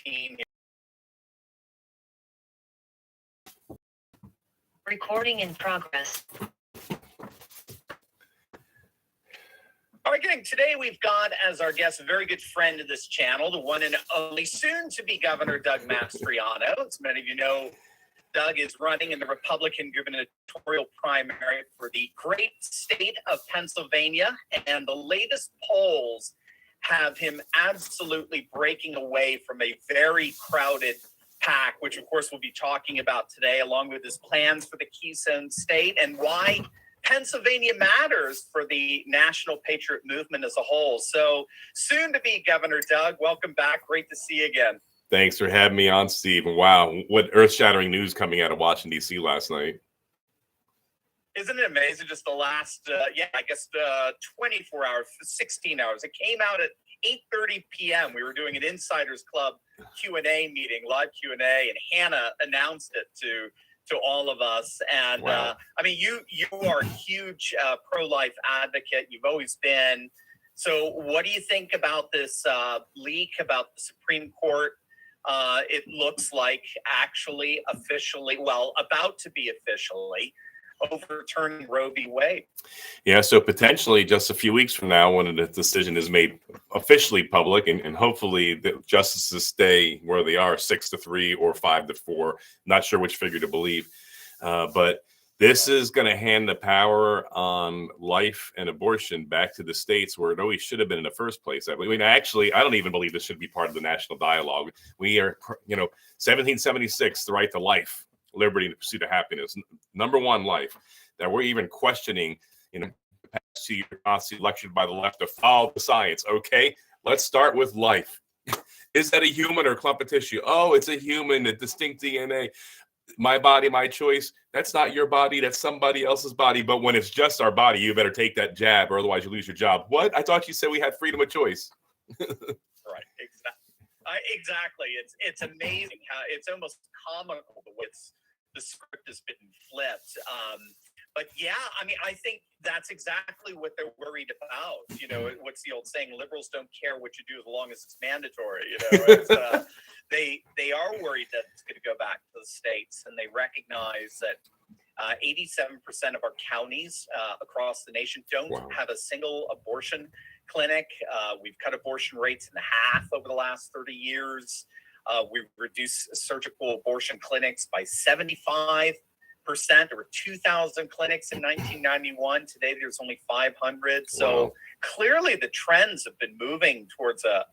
team. Recording in progress. All right, gang. Today we've got as our guest a very good friend of this channel, the one and only soon-to-be Governor Doug Mastriano. As many of you know, Doug is running in the Republican gubernatorial primary for the great state of Pennsylvania, and the latest polls have him absolutely breaking away from a very crowded pack, which of course we'll be talking about today, along with his plans for the Keystone State and why Pennsylvania matters for the national patriot movement as a whole. So soon to be Governor Doug, welcome back. Great to see you again. Thanks for having me on, Steve. Wow, what earth-shattering news coming out of Washington, D.C. last night. Isn't it amazing? Just the last, 24 hours, 16 hours. It came out at 8:30 p.m. We were doing an Insiders Club Q&A meeting, live Q&A, and Hannah announced it to all of us. And wow. I mean, you are a huge pro-life advocate. You've always been. So what do you think about this leak about the Supreme Court? It looks like actually officially, well, about to be officially overturning Roe v. Wade. Yeah, so potentially just a few weeks from now, when the decision is made officially public, and hopefully the justices stay where they are, 6-3 or 5-4. Not sure which figure to believe, but this is going to hand the power on life and abortion back to the states where it always should have been in the first place. I mean, actually, I don't even believe this should be part of the national dialogue. We are, 1776, the right to life, liberty, and the pursuit of happiness. Number one, life. That we're even questioning, the past 2 year Nazi election by the left to follow the science. Okay, let's start with life. Is that a human or a clump of tissue? Oh, it's a human, a distinct DNA. My body, my choice. That's not your body. That's somebody else's body. But when it's just our body, you better take that jab, or otherwise you lose your job. What? I thought you said we had freedom of choice. Right. Exactly. It's amazing how it's almost comical the way the script has been flipped. But yeah, I mean, I think that's exactly what they're worried about. What's the old saying? Liberals don't care what you do as long as it's mandatory. They are worried that it's going to go back to the states, and they recognize that 87% of our counties across the nation don't have a single abortion clinic. We've cut abortion rates in half over the last 30 years. We've reduced surgical abortion clinics by 75%. There were 2,000 clinics in 1991. Today, there's only 500. So clearly the trends have been moving towards a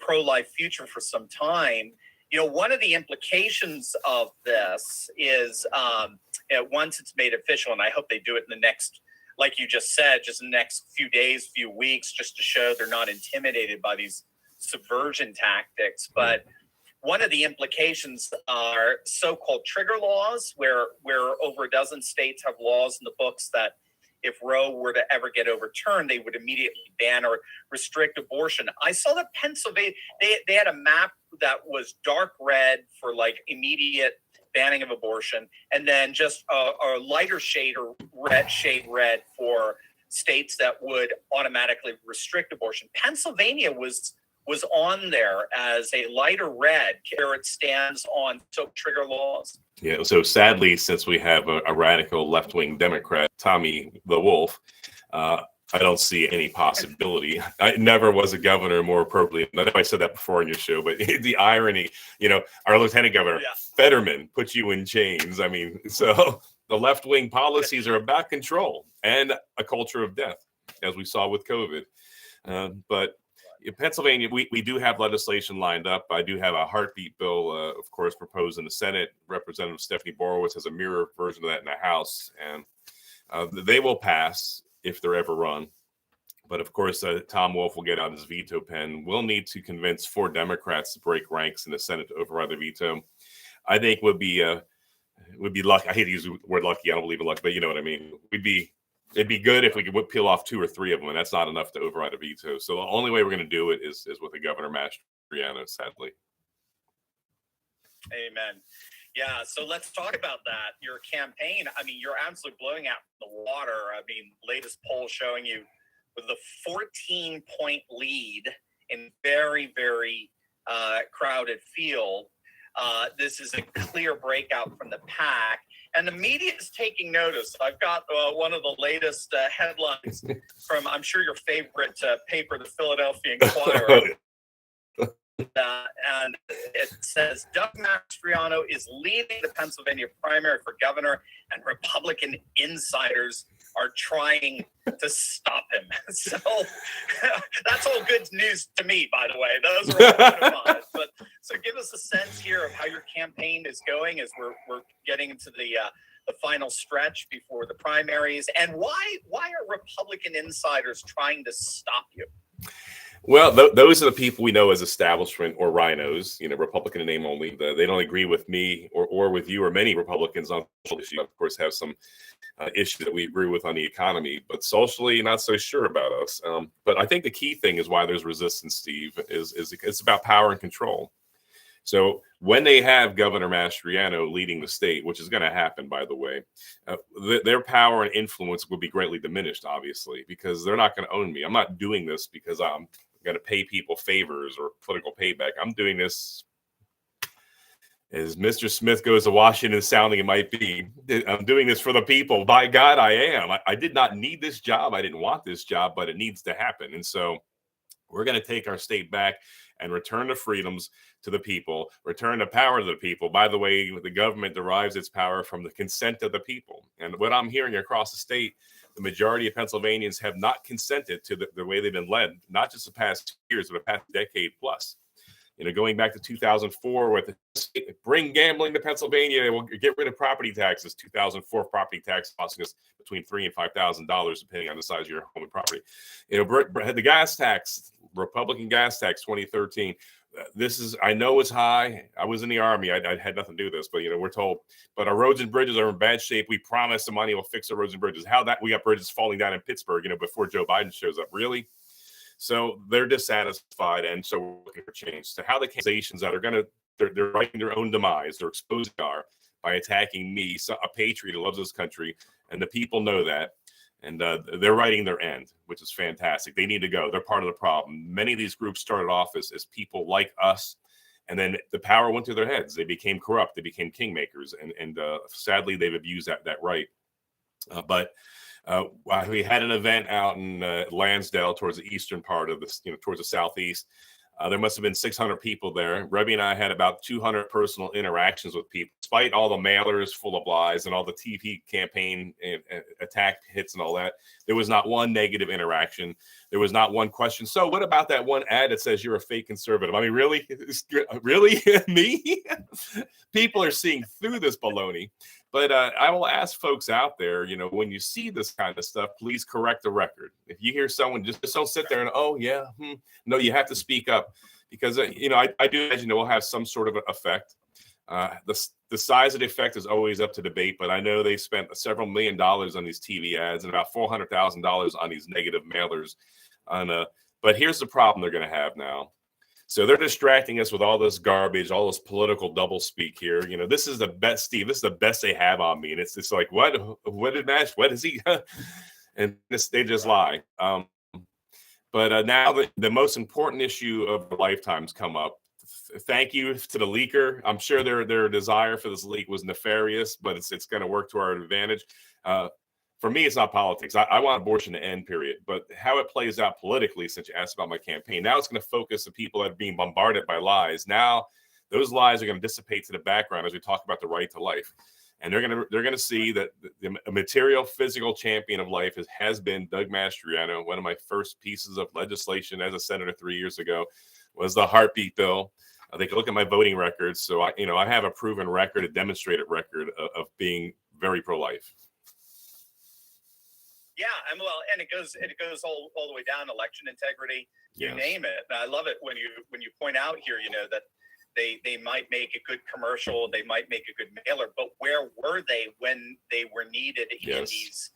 pro-life future for some time. One of the implications of this is once it's made official, and I hope they do it in the next, like you just said, just in the next few days, few weeks, just to show they're not intimidated by these subversion tactics. But one of the implications are so-called trigger laws, where over a dozen states have laws in the books that if Roe were to ever get overturned, they would immediately ban or restrict abortion. I saw that Pennsylvania, they had a map that was dark red for like immediate banning of abortion, and then just a lighter shade or shade red for states that would automatically restrict abortion. Pennsylvania was on there as a lighter red, where it stands on trigger laws. Yeah, so sadly, since we have a radical left-wing Democrat, Tommy the Wolf, I don't see any possibility. I never was a governor more appropriately. I know I said that before on your show, but the irony, our lieutenant governor, Fetterman, put you in chains. I mean, so the left-wing policies are about control and a culture of death, as we saw with COVID. But in Pennsylvania, we do have legislation lined up. I do have a heartbeat bill, of course, proposed in the Senate. Representative Stephanie Borowitz has a mirror version of that in the House, and they will pass if they're ever run. But of course, Tom Wolf will get out his veto pen. We'll need to convince 4 Democrats to break ranks in the Senate to override the veto. I think would be lucky. I hate to use the word lucky. I don't believe in luck, but you know what I mean. It'd be good if we could peel off 2 or 3 of them, and that's not enough to override a veto. So the only way we're going to do it is with the Governor Mastriano, sadly. Amen. Yeah, so let's talk about that. Your campaign, I mean, you're absolutely blowing out the water. I mean, latest poll showing you with a 14-point lead in very, very crowded field. This is a clear breakout from the pack, and the media is taking notice. I've got one of the latest headlines from, I'm sure, your favorite paper, the Philadelphia Inquirer. And it says Doug Mastriano is leading the Pennsylvania primary for governor, and Republican insiders are trying to stop him. So that's all good news to me, by the way. Those are all good of mine. But so give us a sense here of how your campaign is going as we're getting into the final stretch before the primaries, and why are Republican insiders trying to stop you? Well, those are the people we know as establishment or rhinos, Republican in name only. They don't agree with me or with you or many Republicans on social issues. Of course, have some issues that we agree with on the economy, but socially, not so sure about us. But I think the key thing is why there's resistance, Steve, is it's about power and control. So when they have Governor Mastriano leading the state, which is going to happen, by the way, their power and influence will be greatly diminished, obviously, because they're not going to own me. I'm not doing this because I'm going to pay people favors or political payback. I'm doing this, as Mr. Smith goes to Washington sounding it might be, I'm doing this for the people. By God, I am. I did not need this job. I didn't want this job, but it needs to happen. And so we're going to take our state back and return the freedoms to the people, return the power to the people. By the way, the government derives its power from the consent of the people. And what I'm hearing across the state, the majority of Pennsylvanians have not consented to the way they've been led, not just the past years, but the past decade plus. Going back to 2004 with bring gambling to Pennsylvania, we'll get rid of property taxes. 2004 property tax costing us between $3,000 and $5,000, depending on the size of your home and property. Had the gas tax, Republican gas tax, 2013. This is, I know it's high. I was in the Army. I had nothing to do with this, but we're told, but our roads and bridges are in bad shape. We promise the money will fix the roads and bridges. How that we got bridges falling down in Pittsburgh, before Joe Biden shows up. Really? So they're dissatisfied, and so we're looking for change. So how the accusations that are they're writing their own demise, they're exposing our by attacking me, a patriot who loves this country, and the people know that, and they're writing their end, which is fantastic. They need to go. They're part of the problem. Many of these groups started off as people like us, and then the power went to their heads. They became corrupt. They became kingmakers, and sadly, they've abused that right. We had an event out in Lansdale towards the eastern part of this, towards the southeast. There must have been 600 people there. Rebbe and I had about 200 personal interactions with people, despite all the mailers full of lies and all the TV campaign and attack hits and all that. There was not one negative interaction. There was not one question. So what about that one ad that says you're a fake conservative? I mean, really? Really? Me? People are seeing through this baloney. But I will ask folks out there, when you see this kind of stuff, please correct the record. If you hear someone, just don't sit there and, no, you have to speak up, because, I do imagine it will have some sort of effect. The size of the effect is always up to debate, but I know they spent several $1 million on these TV ads and about $400,000 on these negative mailers. But here's the problem they're going to have now. So they're distracting us with all this garbage, all this political doublespeak here. This is the best, Steve. This is the best they have on me, and it's like, what did Mash? What is he? And they just lie. But now the most important issue of the lifetimes come up. Thank you to the leaker. I'm sure their desire for this leak was nefarious, but it's going to work to our advantage. For me, it's not politics. I want abortion to end, period. But how it plays out politically, since you asked about my campaign, now it's going to focus the people that are being bombarded by lies. Now, those lies are going to dissipate to the background as we talk about the right to life. And they're going to see that the material, physical champion of life has been Doug Mastriano. One of my first pieces of legislation as a senator 3 years ago was the heartbeat bill. They can look at my voting records. So I have a proven record, a demonstrated record of being very pro-life. Yeah, and it goes all the way down, election integrity, you name it. And I love it when you point out here, that they might make a good commercial, they might make a good mailer, but where were they when they were needed in these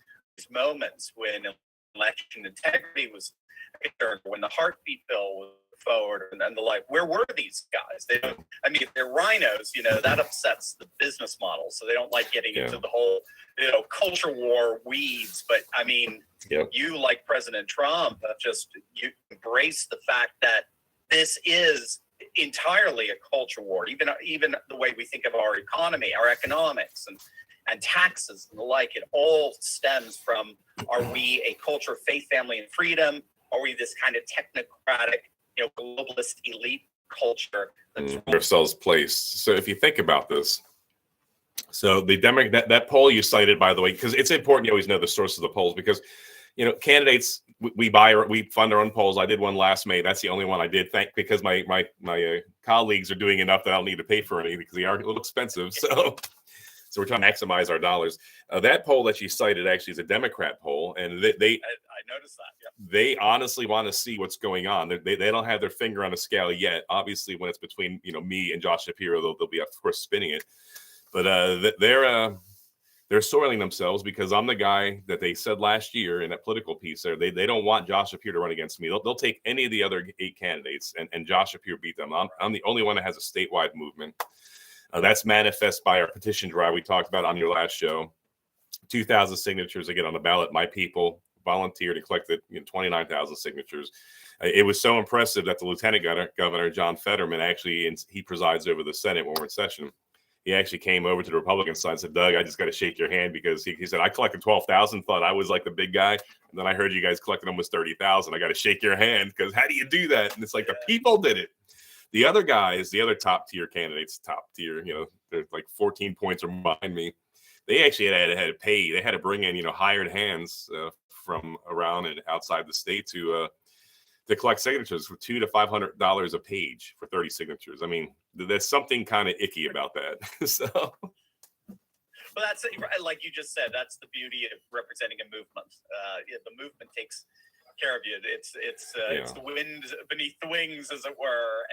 moments when election integrity was concerned, when the heartbeat bill was forward and the like? Where were these guys? If they're rhinos, that upsets the business model, so they don't like getting into the whole culture war weeds. But you, like President Trump, you embrace the fact that this is entirely a culture war. Even the way we think of our economy, our economics, and taxes and the like, it all stems from: are we a culture of faith, family, and freedom? Are we this kind of technocratic, globalist elite culture that's ourselves placed? So if you think about this, so the that poll you cited, by the way, because it's important you always know the source of the polls, because candidates, we fund our own polls. I did one last May. That's the only one I did. Because my colleagues are doing enough that I don't need to pay for any, because they are a little expensive. So we're trying to maximize our dollars. That poll that you cited actually is a Democrat poll, and I noticed that. Yeah. They honestly want to see what's going on. They don't have their finger on the scale yet. Obviously, when it's between me and Josh Shapiro, they'll be, of course, spinning it. But they're soiling themselves, because I'm the guy that they said last year in that political piece there. They don't want Josh Shapiro to run against me. They'll take any of the other 8 candidates, and Josh Shapiro beat them. I'm the only one that has a statewide movement. That's manifest by our petition drive we talked about on your last show. 2,000 signatures to get on the ballot. My people volunteered and collected 29,000 signatures. It was so impressive that the Lieutenant Governor, John Fetterman, actually, he presides over the Senate when we're in session. He actually came over to the Republican side and said, "Doug, I just got to shake your hand," because he said, "I collected 12,000, thought I was like the big guy. And then I heard you guys collected almost 30,000. I got to shake your hand, because how do you do that?" And it's like, the people did it. The other guys, the other top tier candidates, they're like 14 points or behind me. They actually had to pay. They had to bring in, hired hands from around and outside the state to collect signatures for $200 to $500 a page for 30 signatures. I mean, there's something kind of icky about that. So, well, that's like you just said. That's the beauty of representing a movement. The movement takes care of you. It's the wind beneath the wings, as it were,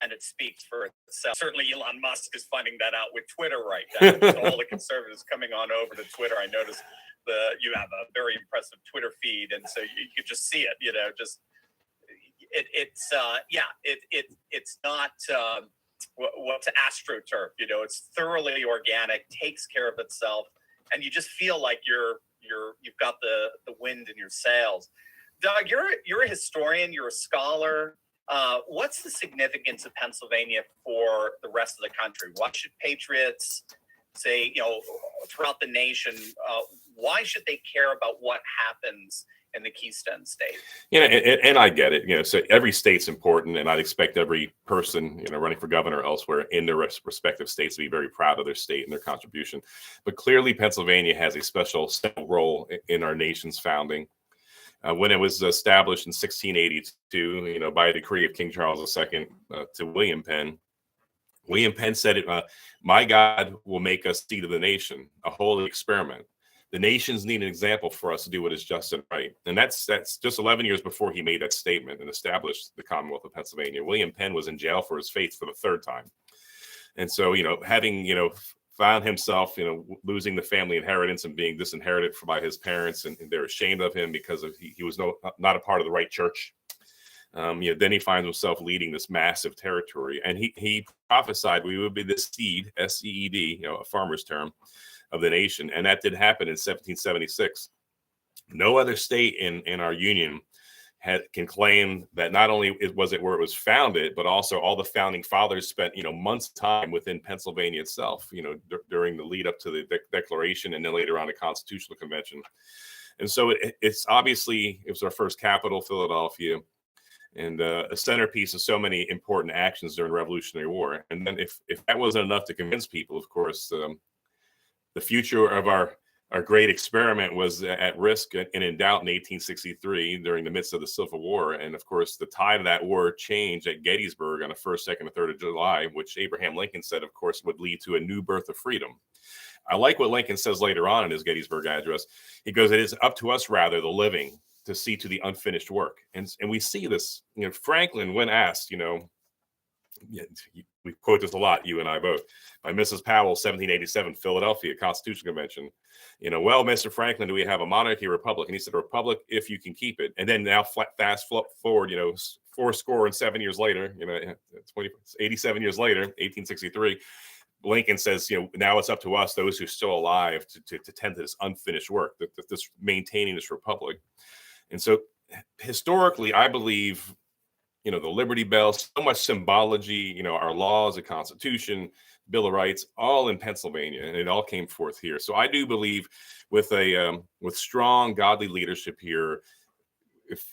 and it speaks for itself. Certainly, Elon Musk is finding that out with Twitter right now. With all the conservatives coming on over to Twitter, I noticed you have a very impressive Twitter feed, and so you could just see it. It's not what's AstroTurf. It's thoroughly organic, takes care of itself, and you just feel like you've got the wind in your sails. Doug, you're a historian, you're a scholar. What's the significance of Pennsylvania for the rest of the country? Why should patriots say, throughout the nation, why should they care about what happens in the Keystone State? And I get it. So every state's important, and I'd expect every person, running for governor elsewhere in their respective states to be very proud of their state and their contribution. But clearly, Pennsylvania has a special role in our nation's founding. When it was established in 1682, by a decree of King Charles II to William Penn. William Penn said, "My God will make us seat of the nation, a holy experiment. The nations need an example for us to do what is just and right." And that's just 11 years before he made that statement and established the Commonwealth of Pennsylvania. William Penn was in jail for his faith for the 3rd time. And so, having, found himself, losing the family inheritance and being disinherited by his parents, and they're ashamed of him because he was not a part of the right church. Then he finds himself leading this massive territory, and he prophesied we would be the seed, SEED, a farmer's term, of the nation, and that did happen in 1776. No other state in our union can claim that not only was it where it was founded, but also all the founding fathers spent months of time within Pennsylvania itself, during the lead up to the Declaration, and then later on the Constitutional Convention. And so it's obviously, it was our first capital, Philadelphia, and a centerpiece of so many important actions during the Revolutionary War. And then if that wasn't enough to convince people, of course, the future of our great experiment was at risk and in doubt in 1863 during the midst of the Civil War. And of course, the tide of that war changed at Gettysburg on the 1st, 2nd, and 3rd of July, which Abraham Lincoln said, of course, would lead to a new birth of freedom. I like what Lincoln says later on in his Gettysburg Address. He goes, "It is up to us, rather, the living, to see to the unfinished work." And we see this, Franklin, when asked, we quote this a lot, you and I both, by Mrs. Powell, 1787, Philadelphia Constitutional Convention. "Well, Mr. Franklin, do we have a monarchy or republic?" And he said, "A republic if you can keep it." And then now fast forward, 87 years later, 87 years later, 1863, Lincoln says, now it's up to us, those who are still alive, to tend to this unfinished work, this maintaining this republic. And so historically, I believe, the Liberty Bell, so much symbology, our laws, the Constitution, Bill of Rights, all in Pennsylvania, and it all came forth here. So I do believe with with strong godly leadership here,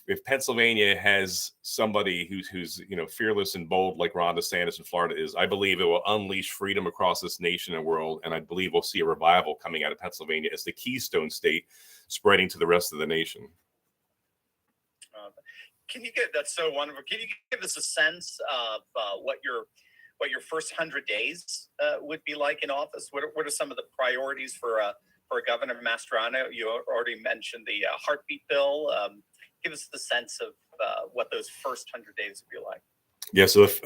if Pennsylvania has somebody who's fearless and bold like Ron DeSantis in Florida is, I believe it will unleash freedom across this nation and world, and I believe we'll see a revival coming out of Pennsylvania as the Keystone State, spreading to the rest of the nation. That's so wonderful. Can you give us a sense of what your first 100 days would be like in office? What are some of the priorities for Governor Mastriano? You already mentioned the heartbeat bill. Give us the sense of what those first 100 days would be like. Yeah, so if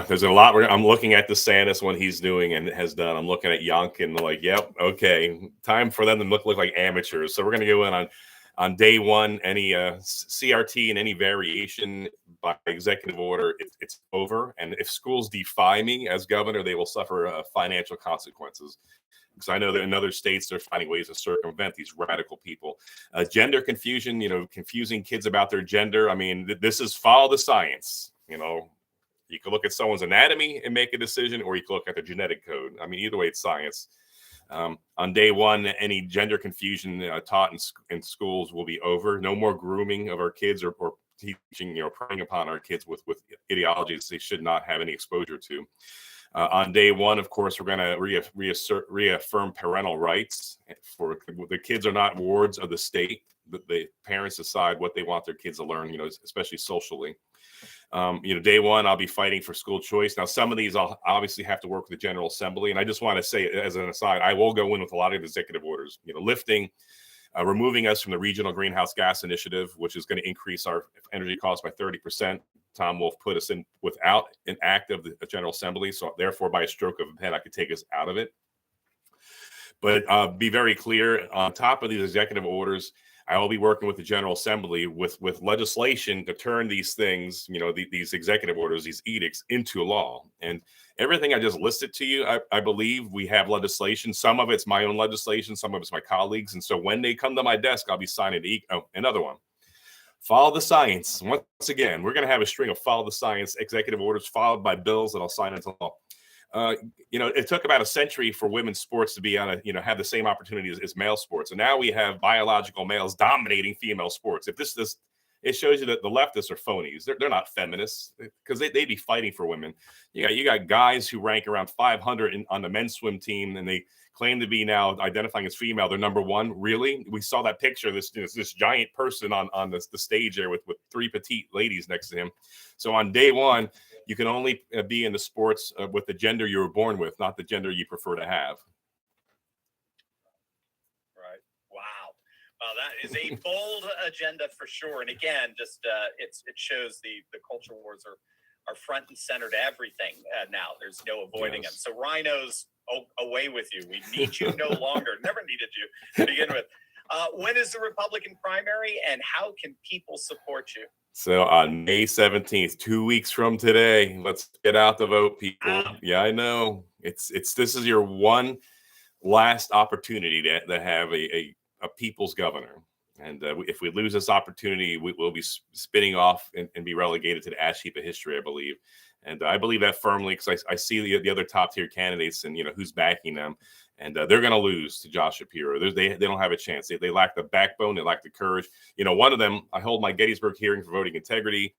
there's a lot. I'm looking at DeSantis, what he's doing and has done. I'm looking at Youngkin, like, yep, okay, time for them to look like amateurs. So we're going to go in on day one. Any CRT and any variation by executive order, it's over. And if schools defy me as governor, they will suffer financial consequences. Because I know that in other states, they're finding ways to circumvent these radical people. Gender confusion, confusing kids about their gender. I mean, this is follow the science. You can look at someone's anatomy and make a decision, or you can look at the genetic code. I mean, either way, it's science. On day one, any gender confusion taught in schools will be over. No more grooming of our kids or teaching, preying upon our kids with ideologies they should not have any exposure to. On day one, of course, we're going to reaffirm parental rights. For the kids are not wards of the state. The parents decide what they want their kids to learn, especially socially. Day one, I'll be fighting for school choice. Now, some of these I'll obviously have to work with the General Assembly. And I just want to say, as an aside, I will go in with a lot of executive orders, lifting, removing us from the Regional Greenhouse Gas Initiative, which is going to increase our energy costs by 30%. Tom Wolf put us in without an act of the General Assembly. So therefore, by a stroke of a pen, I could take us out of it. But be very clear, on top of these executive orders, I will be working with the General Assembly with legislation to turn these things, these executive orders, these edicts into law. And everything I just listed to you, I believe we have legislation. Some of it's my own legislation. Some of it's my colleagues. And so when they come to my desk, I'll be signing another one. Follow the science. Once again, we're going to have a string of follow the science executive orders followed by bills that I'll sign into law. It took about a century for women's sports to be have the same opportunities as male sports. And now we have biological males dominating female sports. If it shows you that the leftists are phonies. They're not feminists because they'd be fighting for women. You got guys who rank around 500 on the men's swim team, and they claim to be now identifying as female. They're number one. Really? We saw that picture, this giant person on the stage there with three petite ladies next to him. So on day one, you can only be in the sports with the gender you were born with, not the gender you prefer to have. Right. Wow. That is a bold agenda for sure. And again, just it shows the culture wars are front and center to everything now. There's no avoiding them. So rhinos, away with you. We need you no longer. Never needed you to begin with. When is the Republican primary, and how can people support you? So on May 17th, 2 weeks from today, let's get out the vote, people. Yeah, I know. This is your one last opportunity to have a people's governor. And if we lose this opportunity, we'll be spinning off and be relegated to the ash heap of history, I believe. And I believe that firmly because I see the other top tier candidates and who's backing them, and they're going to lose to Josh Shapiro. They don't have a chance. They lack the backbone. They lack the courage. One of them, I hold my Gettysburg hearing for voting integrity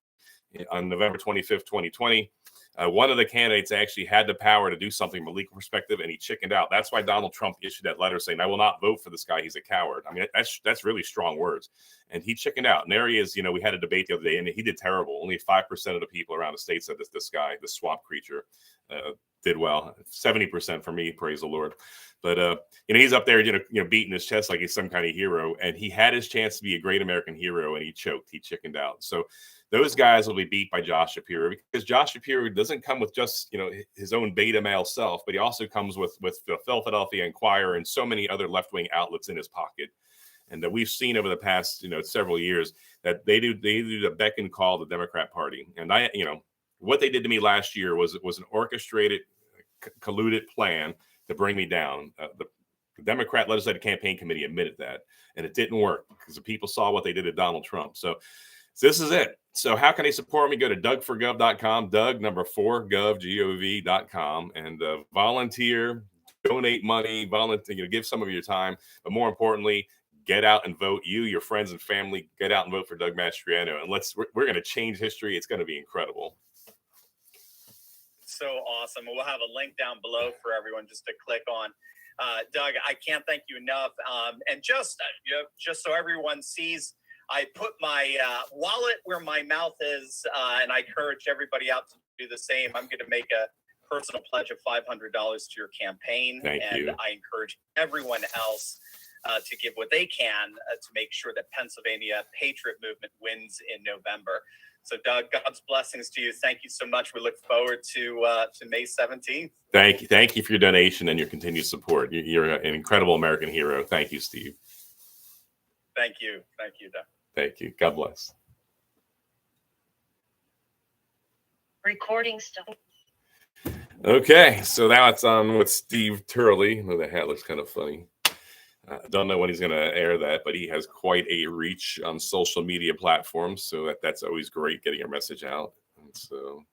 on November 25th, 2020. One of the candidates actually had the power to do something from a legal perspective, and he chickened out. That's why Donald Trump issued that letter saying, "I will not vote for this guy. He's a coward." I mean, that's really strong words. And he chickened out. And there he is. We had a debate the other day, and he did terrible. Only 5% of the people around the state said this guy, this swamp creature, did well. 70% for me, praise the Lord. But he's up there, beating his chest like he's some kind of hero. And he had his chance to be a great American hero, and he choked. He chickened out. So those guys will be beat by Josh Shapiro because Josh Shapiro doesn't come with just, his own beta male self, but he also comes with the Philadelphia Inquirer and so many other left-wing outlets in his pocket. And that we've seen over the past, several years that they do the beck and call the Democrat Party. And what they did to me last year was an orchestrated, colluded plan to bring me down. The Democrat Legislative Campaign Committee admitted that, and it didn't work because the people saw what they did to Donald Trump. So So this is it. So how can they support me? Go to doug4gov.com, Doug number 4 gov, gov.com, and volunteer, donate money, volunteer, give some of your time, but more importantly, get out and vote. You, your friends and family, get out and vote for Doug Mastriano, and we're going to change history. It's going to be incredible. So awesome. We'll have a link down below for everyone just to click on. Doug, I can't thank you enough. And just so everyone sees, I put my wallet where my mouth is, and I encourage everybody out to do the same. I'm going to make a personal pledge of $500 to your campaign. Thank you. I encourage everyone else to give what they can to make sure that Pennsylvania Patriot Movement wins in November. So, Doug, God's blessings to you. Thank you so much. We look forward to May 17th. Thank you for your donation and your continued support. You're an incredible American hero. Thank you, Steve. Thank you, Doug. Thank you. God bless. Recording stuff. Okay, so now it's on with Steve Turley. Oh, the hat looks kind of funny. Don't know when he's going to air that, but he has quite a reach on social media platforms, so that's always great, getting your message out. And so,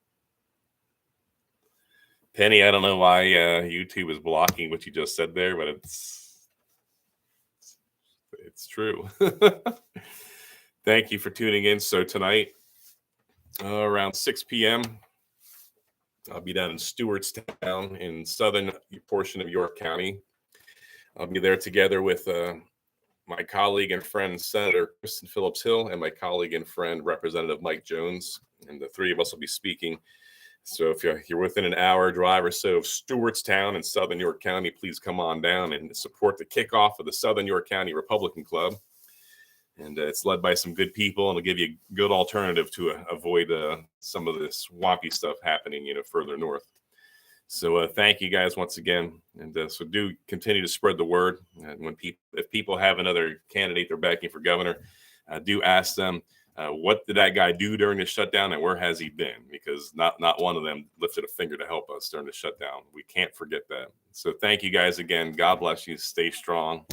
Penny, I don't know why YouTube is blocking what you just said there, but it's true. Thank you for tuning in. So tonight, around 6 p.m., I'll be down in Stewartstown in southern portion of York County. I'll be there together with my colleague and friend, Senator Kristen Phillips Hill, and my colleague and friend, Representative Mike Jones. And the three of us will be speaking. So if you're within an hour drive or so of Stewartstown in southern York County, please come on down and support the kickoff of the Southern York County Republican Club. And it's led by some good people, and it'll give you a good alternative to avoid some of this swampy stuff happening, further north. So thank you guys once again, and so do continue to spread the word. And if people have another candidate they're backing for governor, do ask them what did that guy do during the shutdown and where has he been? Because not one of them lifted a finger to help us during the shutdown. We can't forget that. So thank you guys again. God bless you. Stay strong,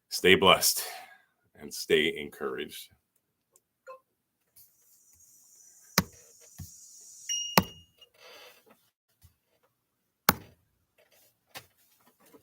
stay blessed, and stay encouraged.